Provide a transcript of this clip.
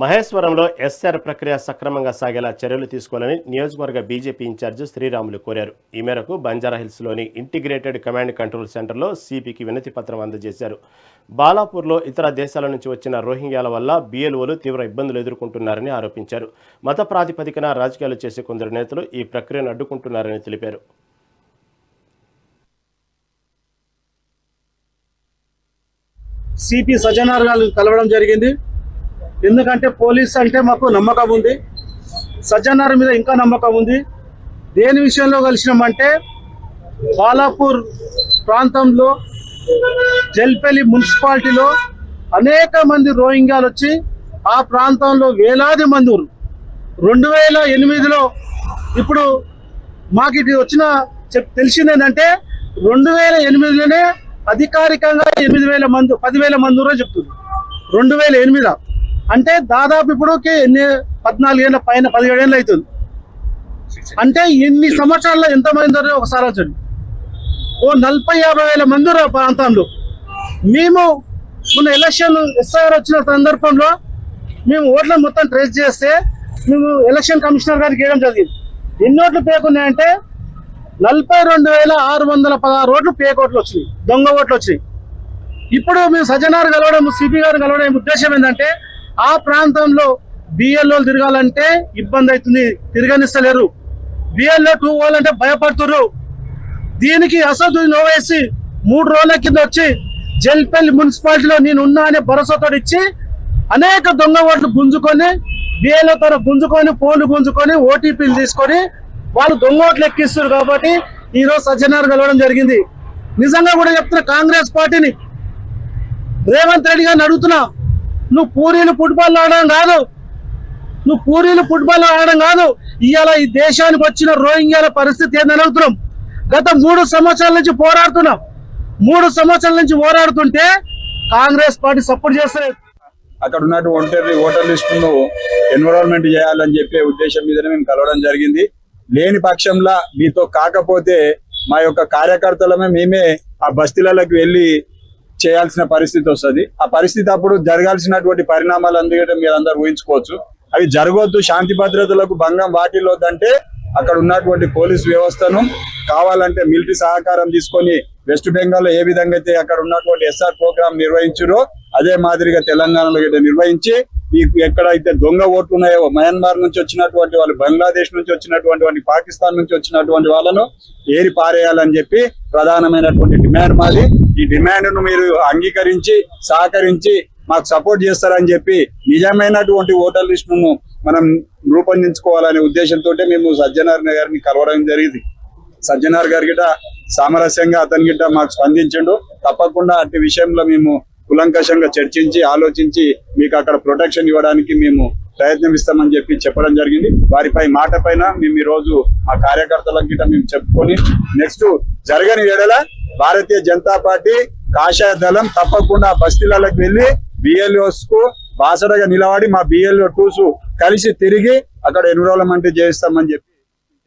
మహేశ్వరంలో SR ప్రక్రియ సక్రమంగా సాగేలా చర్యలు తీసుకోవాలని నియోజకవర్గ బీజేపీ ఇన్ఛార్జ్ శ్రీరాములు కోరారు. ఈ మేరకు బంజారాహిల్స్లోని ఇంటిగ్రేటెడ్ కమాండ్ కంట్రోల్ సెంటర్లో సిపికి వినతి పత్రం అందజేశారు. బాలాపూర్లో ఇతర దేశాల నుంచి వచ్చిన రోహింగ్యాల వల్ల బిఎల్ఓలు తీవ్ర ఇబ్బందులు ఎదుర్కొంటున్నారని ఆరోపించారు. మత ప్రాతిపదికన రాజకీయాలు చేసే కొందరు నేతలు ఈ ప్రక్రియను అడ్డుకుంటున్నారని తెలిపారు. సిపి సజ్జనార్ గారు కలవడం జరిగింది. ఎందుకంటే పోలీస్ అంటే మాకు నమ్మకం ఉంది, సజ్జనార్ మీద ఇంకా నమ్మకం ఉంది. దేని విషయంలో కలిసినామంటే బాలాపూర్ ప్రాంతంలో జల్పల్లి మున్సిపాలిటీలో అనేక మంది రోహింగ్యాలు వచ్చి ఆ ప్రాంతంలో వేలాది మంది 2008లో ఇప్పుడు మాకు ఇది వచ్చిన తెలిసింది ఏంటంటే 2008లోనే అధికారికంగా 8,000 మంది 10,000 మంది చెప్తున్నారు. 2008 అంటే దాదాపు ఇప్పుడుకి 14 ఏళ్ళ పైన 17 ఏళ్ళు అవుతుంది. అంటే ఇన్ని సంవత్సరాల్లో ఎంతమంది ఒకసారి వచ్చండి, ఓ 40-50 వేల మంది ప్రాంతంలో. మేము మొన్న ఎలక్షన్ ఎస్ఐఆర్ వచ్చిన సందర్భంలో మేము ఓట్లను మొత్తం ట్రేస్ చేస్తే మేము ఎలక్షన్ కమిషనర్ గారికి వేయడం జరిగింది. ఎన్ని ఓట్లు పేకున్నాయంటే 42,616 ఓట్లు పేక్ ఓట్లు వచ్చినాయి, దొంగ ఓట్లు వచ్చినాయి. ఇప్పుడు మేము సజ్జనార్ కలవడం, సిపి గారు కలవడం ఉద్దేశం ఏంటంటే ఆ ప్రాంతంలో బిఎల్ఓలు తిరగాలంటే ఇబ్బంది అవుతుంది, తిరగనిస్తలేరు. బిఎల్ఓ 2 పోవాలంటే భయపడుతున్నారు. దీనికి అసదుద్దీన్ ఓవైసీ 3 రోజుల కింద వచ్చి జల్పల్లి మున్సిపాలిటీలో నేను ఉన్నా అనే భరోసాతో ఇచ్చి అనేక దొంగ ఓట్లు గుంజుకొని బిఎల్ఓ తర గుంజుకొని ఫోన్లు గుంజుకొని ఓటీపీలు తీసుకొని వాళ్ళు దొంగ ఓట్లు ఎక్కిస్తారు. కాబట్టి ఈరోజు సజ్జనార్ కలవడం జరిగింది. నిజంగా కూడా చెప్తున్నా, కాంగ్రెస్ పార్టీని రేవంత్ రెడ్డి గారిని అడుగుతున్నా, నువ్వు పూరీలు ఫుట్బాల్ ఆడడం కాదు, ఇవాళ ఈ దేశానికి వచ్చిన రోహింగ్యాల పరిస్థితి ఏందని అడుగుతున్నాం. గత 3 సంవత్సరాల నుంచి పోరాడుతున్నాం. 3 సంవత్సరాల నుంచి పోరాడుతుంటే కాంగ్రెస్ పార్టీ సపోర్ట్ చేస్తలేదు. అక్కడ ఉన్నటువంటి ఓటర్ లిస్టును ఎన్విరాన్మెంట్ చేయాలని చెప్పే ఉద్దేశం మీదనే మేము కలవడం జరిగింది. లేని పక్షంలో మీతో కాకపోతే మా యొక్క కార్యకర్తలమే మేమే ఆ బస్తీలకు వెళ్ళి చేయాల్సిన పరిస్థితి వస్తుంది. ఆ పరిస్థితి అప్పుడు జరగాల్సినటువంటి పరిణామాలు అందుకే మీరందరూ ఊహించుకోవచ్చు. అవి జరగొద్దు, శాంతి భద్రతలకు భంగం వాటిల్లోదంటే అక్కడ ఉన్నటువంటి పోలీస్ వ్యవస్థను కావాలంటే మిలిటరీ సహకారం తీసుకొని వెస్ట్ బెంగాల్లో ఏ విధంగా అయితే అక్కడ ఉన్నటువంటి ఎస్ఆర్ ప్రోగ్రామ్ నిర్వహించారో అదే మాదిరిగా తెలంగాణలో నిర్వహించి ఎక్కడైతే దొంగ ఓట్లు ఉన్నాయో మయన్మార్ నుంచి వచ్చినటువంటి వాళ్ళు, బంగ్లాదేశ్ నుంచి వచ్చినటువంటి వాళ్ళు, పాకిస్తాన్ నుంచి వచ్చినటువంటి వాళ్ళను ఏరి పారేయాలని చెప్పి ప్రధానమైనటువంటి డిమాండ్ మాది. ఈ డిమాండ్ ను మీరు అంగీకరించి సహకరించి మాకు సపోర్ట్ చేస్తారని చెప్పి నిజమైనటువంటి ఓటర్ లిస్ట్ ను మనం రూపొందించుకోవాలనే ఉద్దేశంతో మేము సజ్జనార్ గారిని కలవడం జరిగింది. సజ్జనార్ గారి గిట్ట సామరస్యంగా అతని గిట్ట మాకు స్పందించండు. తప్పకుండా అట్టి విషయంలో మేము కులంకషంగా చర్చించి ఆలోచించి మీకు అక్కడ ప్రొటెక్షన్ ఇవ్వడానికి మేము ప్రయత్నం ఇస్తామని చెప్పి చెప్పడం జరిగింది. వారిపై మాట పైన మేము ఈ రోజు మా కార్యకర్తల గిట్ట మేము చెప్పుకొని నెక్స్ట్ జరగని వేళల భారతీయ జనతా పార్టీ కాషాయ దళం తప్పకుండా బస్తీలకు వెళ్లి బిఎల్ఓస్ కు బాసడగా నిలబడి మా బిఎల్ఓ 2s కలిసి తిరిగి అక్కడ ఎన్విరాన్మెంట్ చేయిస్తామని చెప్పి